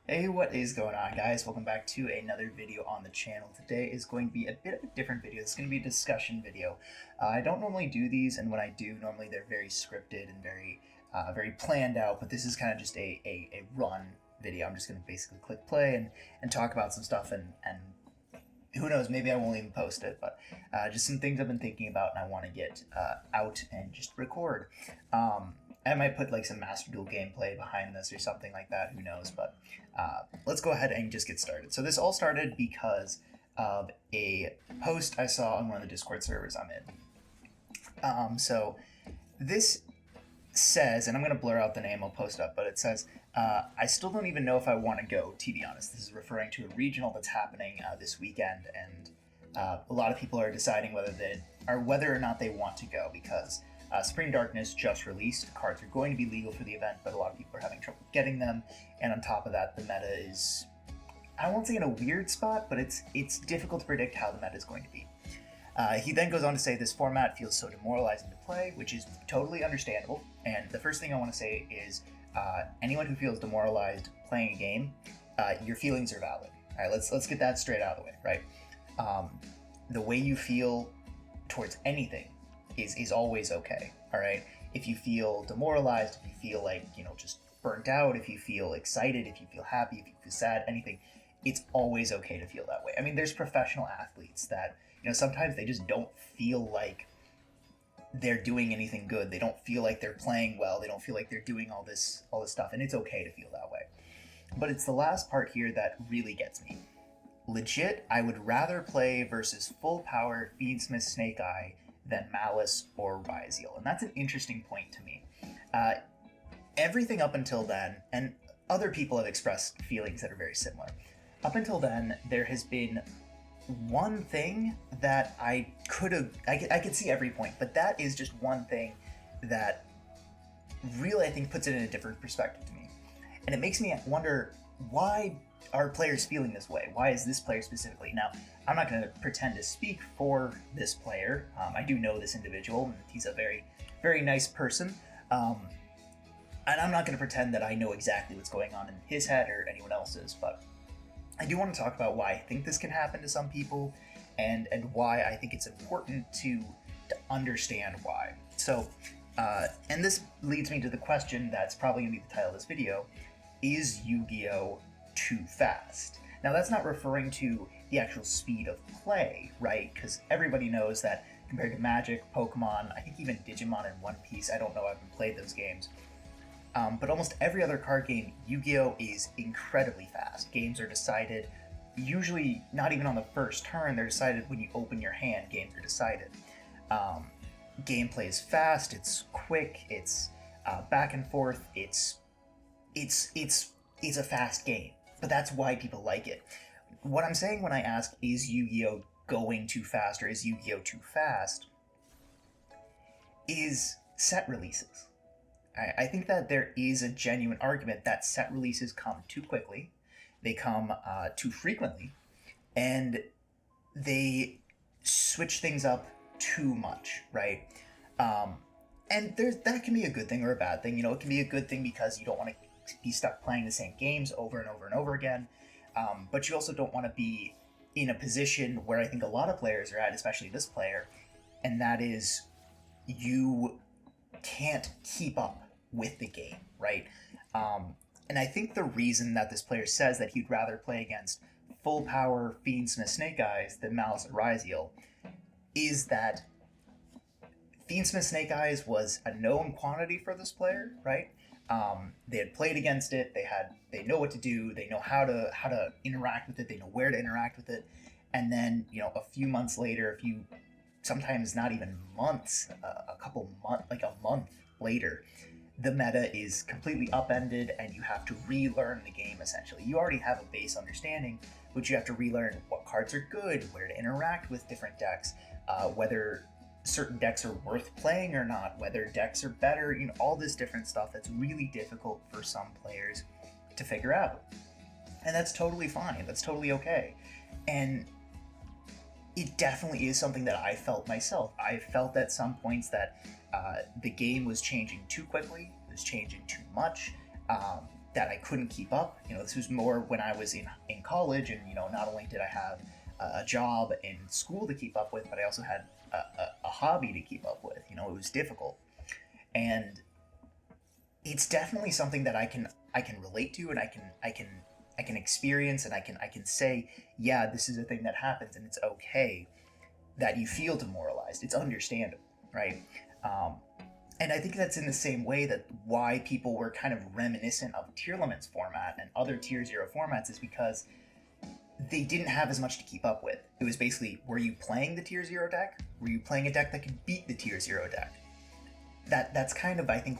Hey, what is going on, guys? Welcome back to another video on the channel. Today is going to be a bit of a different video. It's going to be a discussion video. I don't normally do these, and when I do, normally they're very scripted and very planned out, but this is kind of just a run video. I'm just going to basically click play and talk about some stuff, and who knows, maybe I won't even post it, but just some things I've been thinking about and I want to get out and just record. I might put like some Master Duel gameplay behind this or something like that, who knows, but let's go ahead and just get started. So this all started because of a post I saw on one of the Discord servers I'm in. So this says, and I'm going to blur out the name, I'll post it up, but it says, I still don't even know if I want to go, to be honest. This is referring to a regional that's happening this weekend, and a lot of people are deciding whether or not they want to go, because Spring Darkness just released. Cards are going to be legal for the event, but a lot of people are having trouble getting them, and on top of that, the meta is, I won't say in a weird spot, but it's difficult to predict how the meta is going to be. He then goes on to say this format feels so demoralizing to play, which is totally understandable. And the first thing I want to say is anyone who feels demoralized playing a game, your feelings are valid. All right, let's get that straight out of the way, right? The way you feel towards anything is always okay. All right, if you feel demoralized, if you feel like just burnt out, if you feel excited, if you feel happy, if you feel sad, anything, it's always okay to feel that way. I mean, there's professional athletes that sometimes they just don't feel like they're doing anything good. They don't feel like they're playing well. They don't feel like they're doing all this stuff, and it's okay to feel that way. But it's the last part here that really gets me. Legit, I would rather play versus full power Fiendsmith Snake Eye than Malice or Ryziel, and that's an interesting point to me. Everything up until then, and other people have expressed feelings that are very similar. Up until then, there has been one thing that I could see every point, but that is just one thing that really I think puts it in a different perspective to me. And it makes me wonder, why are players feeling this way? Why is this player specifically? Now, I'm not going to pretend to speak for this player. I do know this individual, and he's a very, very nice person. And I'm not going to pretend that I know exactly what's going on in his head or anyone else's, but I do want to talk about why I think this can happen to some people, and why I think it's important to understand why. So, and this leads me to the question that's probably going to be the title of this video: is Yu-Gi-Oh! Too fast? Now, that's not referring to the actual speed of play, right? Because everybody knows that compared to Magic, Pokemon, I think even Digimon and One Piece, I don't know, I haven't played those games. But almost every other card game, Yu-Gi-Oh! Is incredibly fast. Games are decided, usually not even on the first turn, they're decided when you open your hand, games are decided. Gameplay is fast, it's quick, it's back and forth, it's a fast game. But that's why people like it. What I'm saying when I ask, is Yu-Gi-Oh! Going too fast, or is Yu-Gi-Oh! Too fast, is set releases. I think that there is a genuine argument that set releases come too quickly, they come too frequently, and they switch things up too much, right? And that can be a good thing or a bad thing. It can be a good thing because you don't want to be stuck playing the same games over and over and over again, but you also don't want to be in a position where I think a lot of players are at, especially this player, and that is you can't keep up with the game, right? And I think the reason that this player says that he'd rather play against full power Fiendsmith Snake Eyes than Malice or Ryziel is that Fiendsmith Snake Eyes was a known quantity for this player, right? They had played against it. They know what to do. They know how to interact with it. They know where to interact with it. And then a few months later, sometimes not even months, like a month later, the meta is completely upended, and you have to relearn the game. Essentially, you already have a base understanding, but you have to relearn what cards are good, where to interact with different decks, whether certain decks are worth playing or not, whether decks are better, all this different stuff that's really difficult for some players to figure out. And that's totally fine. That's totally okay. And it definitely is something that I felt myself. I felt at some points that the game was changing too quickly, it was changing too much, that I couldn't keep up. This was more when I was in college, and not only did I have a job and school to keep up with, but I also had a hobby to keep up with. It was difficult, and it's definitely something that I can relate to, and I can experience, and I can say, yeah, this is a thing that happens, and it's okay that you feel demoralized. It's understandable, right? Um, and I think that's in the same way that why people were kind of reminiscent of Tier Limits format and other Tier Zero formats is because they didn't have as much to keep up with. It was basically, were you playing the Tier Zero deck? Were you playing a deck that could beat the Tier Zero deck? That's kind of, I think,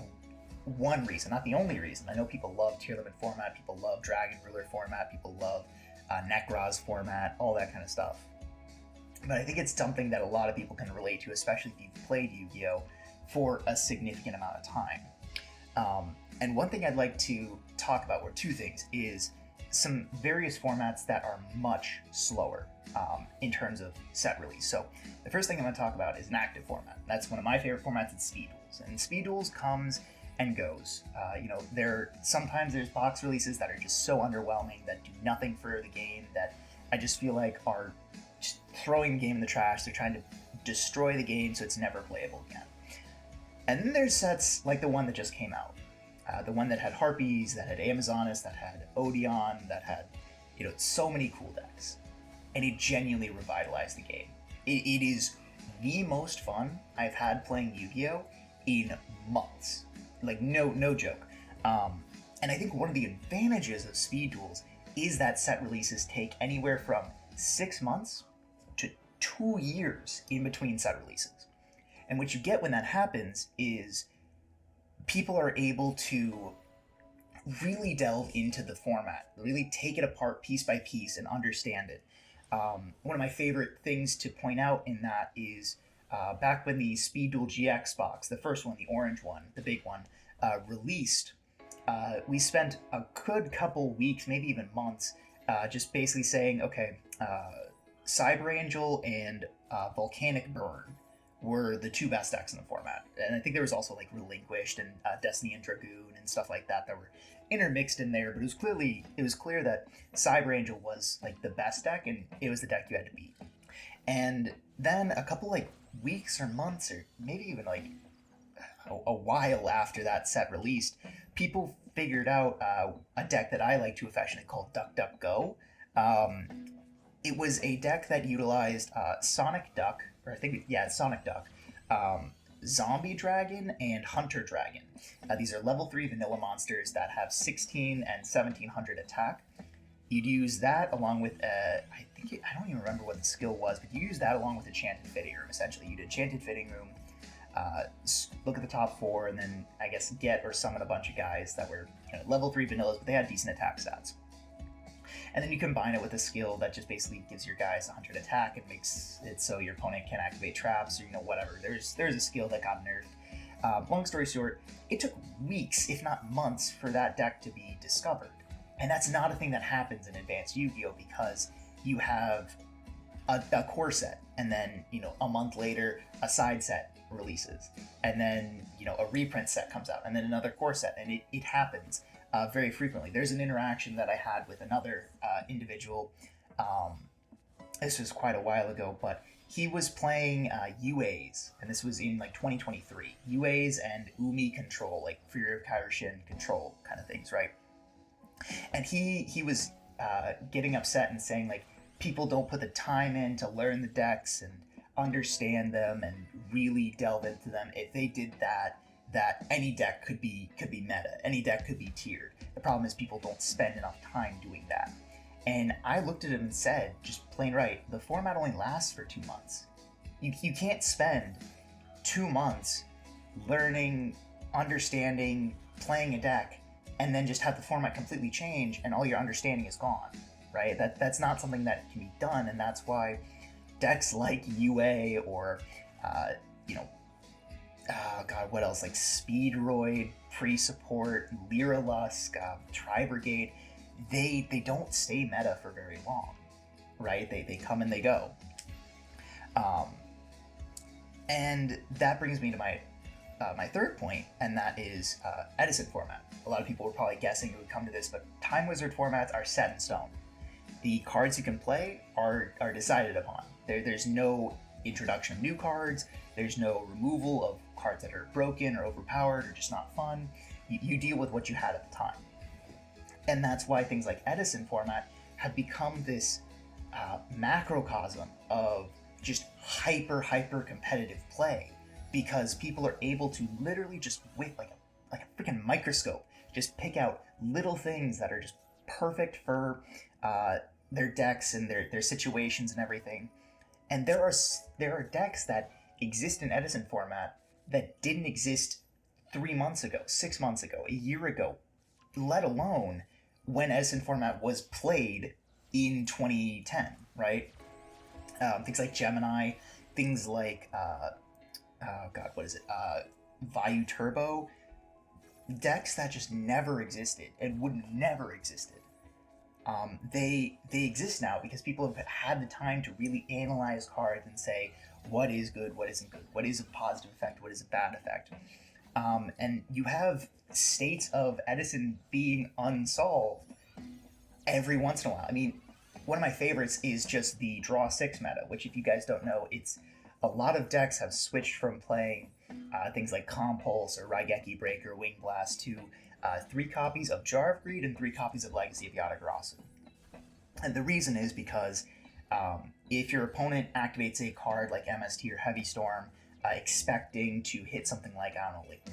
one reason, not the only reason. I know people love Tier Limit format, people love Dragon Ruler format, people love Nekroz format, all that kind of stuff. But I think it's something that a lot of people can relate to, especially if you've played Yu-Gi-Oh! For a significant amount of time. And one thing I'd like to talk about, or two things, is some various formats that are much slower in terms of set release. So the first thing I'm going to talk about is an active format. That's one of my favorite formats. It's Speed Duels, and Speed Duels comes and goes. Sometimes there's box releases that are just so underwhelming, that do nothing for the game, that I just feel like are just throwing the game in the trash. They're trying to destroy the game so it's never playable again. And then there's sets like the one that just came out. The one that had Harpies, that had Amazonas, that had Odeon, that had, so many cool decks. And it genuinely revitalized the game. It is the most fun I've had playing Yu-Gi-Oh! In months. Like, no joke. And I think one of the advantages of Speed Duels is that set releases take anywhere from 6 months to 2 years in between set releases. And what you get when that happens is people are able to really delve into the format, really take it apart piece by piece and understand it. One of my favorite things to point out in that is back when the Speed Duel GX box, the first one, the orange one, the big one, released, we spent a good couple weeks, maybe even months, just basically saying, okay, Cyber Angel and Volcanic Burn were the two best decks in the format. And I think there was also like Relinquished and Destiny and Dragoon and stuff like that were intermixed in there, but it was clear that Cyber Angel was like the best deck, and it was the deck you had to beat. And then a couple like weeks or months, or maybe even like a while after that set released, people figured out a deck that I like to affectionately call Duck Duck Go. It was a deck that utilized Sonic Duck, or I think, yeah, Sonic Duck, Zombie Dragon, and Hunter Dragon. These are level 3 vanilla monsters that have 16 and 1700 attack. You'd use that along with, I don't even remember what the skill was, but you use that along with Enchanted Fitting Room, essentially. You'd Enchanted Fitting Room, look at the top 4, and then, I guess, get or summon a bunch of guys that were level 3 vanillas, but they had decent attack stats. And then you combine it with a skill that just basically gives your guys 100 attack and makes it so your opponent can't activate traps, or whatever. There's a skill that got nerfed. Long story short, it took weeks, if not months, for that deck to be discovered. And that's not a thing that happens in Advanced Yu-Gi-Oh! Because you have a core set, and then a month later a side set releases, and then a reprint set comes out, and then another core set, and it happens very frequently. There's an interaction that I had with another individual. This was quite a while ago, but he was playing UAs, and this was in like 2023. UAs and Umi control, like Fury of Kaioshin control kind of things, right? And he was getting upset and saying like people don't put the time in to learn the decks and understand them and really delve into them. If they did that any deck could be meta, any deck could be tiered. The problem is people don't spend enough time doing that. And I looked at him and said, just plain right, the format only lasts for 2 months. You can't spend 2 months learning, understanding, playing a deck, and then just have the format completely change and all your understanding is gone, right? That's not something that can be done, and that's why decks like UA or what else? Like Speedroid, Pre-Support, Lyra Lusk, Tri-Brigade, they don't stay meta for very long, right? They come and they go. And that brings me to my my third point, and that is Edison format. A lot of people were probably guessing it would come to this, but Time Wizard formats are set in stone. The cards you can play are decided upon. There's no introduction of new cards. There's no removal of cards that are broken or overpowered or just not fun. You deal with what you had at the time. And that's why things like Edison format have become this macrocosm of just hyper competitive play, because people are able to literally just with like a freaking microscope just pick out little things that are just perfect for their decks and their situations and everything. And there are decks that exist in Edison format that didn't exist 3 months ago, 6 months ago, a year ago, let alone when Edison format was played in 2010, right? Things like Gemini, things like oh god, what is it? Vayu Turbo, decks that just never existed and would never existed. They exist now because people have had the time to really analyze cards and say what is good, what isn't good, what is a positive effect, what is a bad effect. And you have states of Edison being unsolved every once in a while. I mean, one of my favorites is just the draw 6 meta, which, if you guys don't know, it's a lot of decks have switched from playing things like Compulse or Raigeki Breaker, Wing Blast to 3 copies of Jar of Greed and 3 copies of Legacy of Yatagarasu. And the reason is because if your opponent activates a card like MST or Heavy Storm, expecting to hit something like, I don't know, like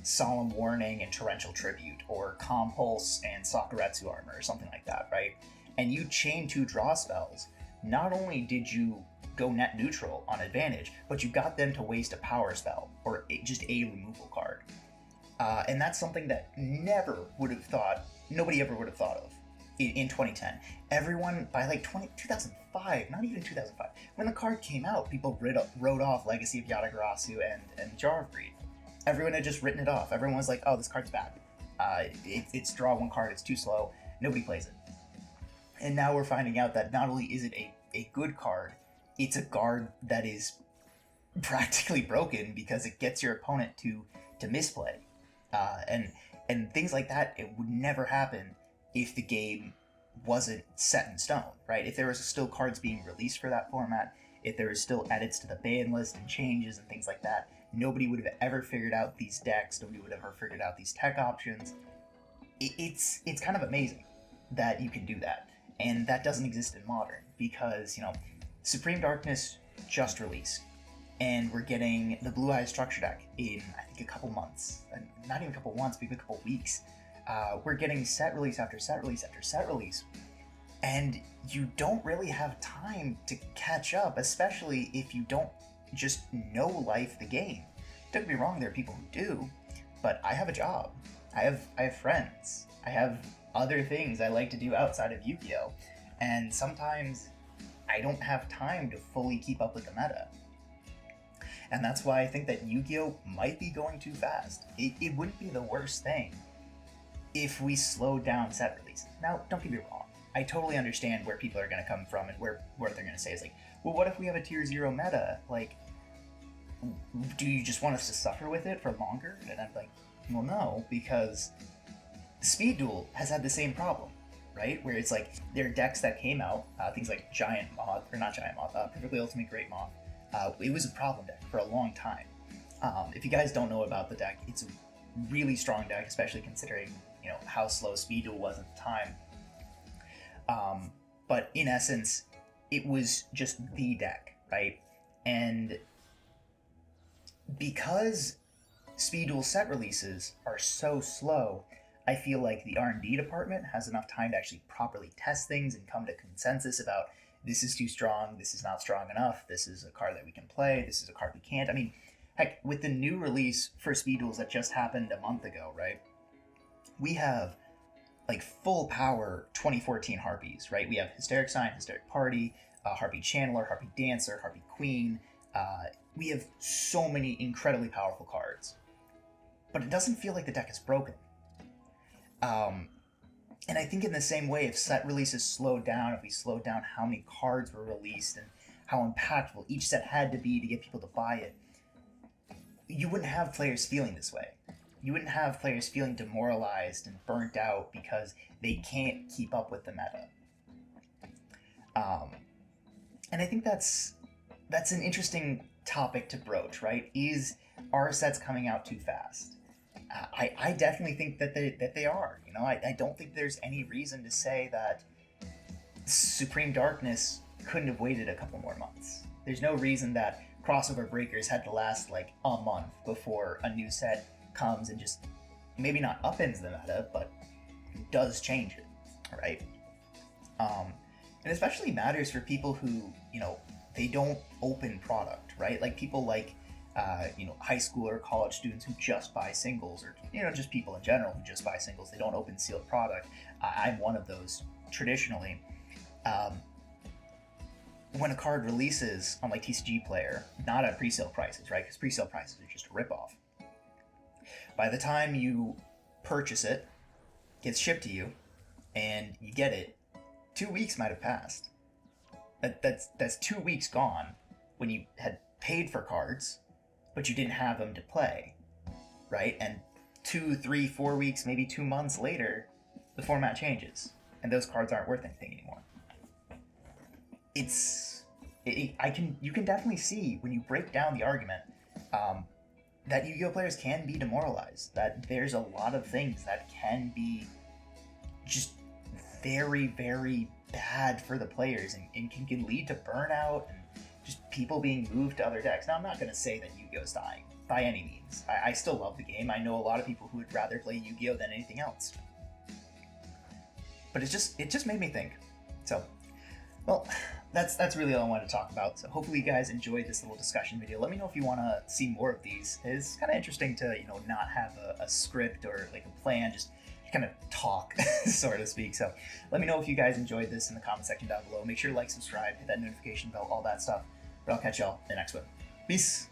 Solemn Warning and Torrential Tribute, or Compulse and Sakuretsu Armor, or something like that, right? And you chain 2 draw spells, not only did you go net neutral on advantage, but you got them to waste a power spell, or just a removal card. And that's something that nobody ever would have thought of in 2010. Everyone, by like 2005, not even 2005, when the card came out, people wrote off Legacy of Yatagarasu and Jar of Greed. Everyone had just written it off. Everyone was like, oh, this card's bad. It's draw 1 card, it's too slow, nobody plays it. And now we're finding out that not only is it a good card, it's a card that is practically broken because it gets your opponent to misplay. And things like that, it would never happen if the game wasn't set in stone, right? If there was still cards being released for that format, if there was still edits to the ban list and changes and things like that, nobody would have ever figured out these decks, nobody would have ever figured out these tech options. It's kind of amazing that you can do that. And that doesn't exist in Modern because, Supreme Darkness just released. And we're getting the Blue Eyes Structure deck in, I think, a couple months. Not even a couple months, maybe a couple weeks. We're getting set release after set release after set release. And you don't really have time to catch up, especially if you don't just know life the game. Don't get me wrong, there are people who do, but I have a job. I have friends. I have other things I like to do outside of Yu-Gi-Oh! And sometimes I don't have time to fully keep up with the meta. And that's why I think that Yu-Gi-Oh! Might be going too fast. It wouldn't be the worst thing if we slowed down set release. Now, don't get me wrong. I totally understand where people are going to come from and what they're going to say is like, well, what if we have a tier 0 meta? Like, do you just want us to suffer with it for longer? And I'm like, well, no, because Speed Duel has had the same problem, right? Where it's like, there are decks that came out, things like Giant Moth, or not Giant Moth, Perfectly Ultimate Great Moth. It was a problem deck for a long time. If you guys don't know about the deck, it's a really strong deck, especially considering, how slow Speed Duel was at the time. But in essence, it was just the deck, right? And because Speed Duel set releases are so slow, I feel like the R&D department has enough time to actually properly test things and come to consensus about this is too strong, this is not strong enough, this is a card that we can play, this is a card we can't. I mean, heck, with the new release for Speed Duels that just happened a month ago, right? We have like full power 2014 Harpies, right? We have Hysteric Sign, Hysteric Party, Harpy Channeler, Harpy Dancer, Harpy Queen. We have so many incredibly powerful cards. But it doesn't feel like the deck is broken. And I think in the same way, if set releases slowed down, if we slowed down how many cards were released and how impactful each set had to be to get people to buy it, you wouldn't have players feeling this way. You wouldn't have players feeling demoralized and burnt out because they can't keep up with the meta. Um, and I think that's an interesting topic to broach, right? Are sets coming out too fast? I definitely think that they are. You know, I don't think there's any reason to say that Supreme Darkness couldn't have waited a couple more months. There's no reason that crossover breakers had to last like a month before a new set comes and just maybe not upends the meta, but does change it, right? And especially matters for people who, they don't open product, right? Like people like, high school or college students who just buy singles, or just people in general who just buy singles. They don't open sealed product. I'm one of those traditionally. Um, when a card releases on like TCG Player, not at pre-sale prices, right? Because pre-sale prices are just a ripoff. By the time you purchase it, gets shipped to you, and you get it, 2 weeks might have passed. That's 2 weeks gone when you had paid for cards, but you didn't have them to play, right? And 2, 3, 4 weeks, maybe 2 months later, the format changes, and those cards aren't worth anything anymore. You can definitely see when you break down the argument that Yu-Gi-Oh players can be demoralized. That there's a lot of things that can be just very, very bad for the players and can lead to burnout and just people being moved to other decks. Now, I'm not going to say that Yu-Gi-Oh's dying by any means. I still love the game. I know a lot of people who would rather play Yu-Gi-Oh than anything else. But it just made me think. So, well, that's really all I wanted to talk about. So hopefully you guys enjoyed this little discussion video. Let me know if you want to see more of these. It's kind of interesting to not have a script or like a plan, just kind of talk, so to speak. So let me know if you guys enjoyed this in the comment section down below. Make sure to like, subscribe, hit that notification bell, all that stuff. But I'll catch y'all in the next one. Peace.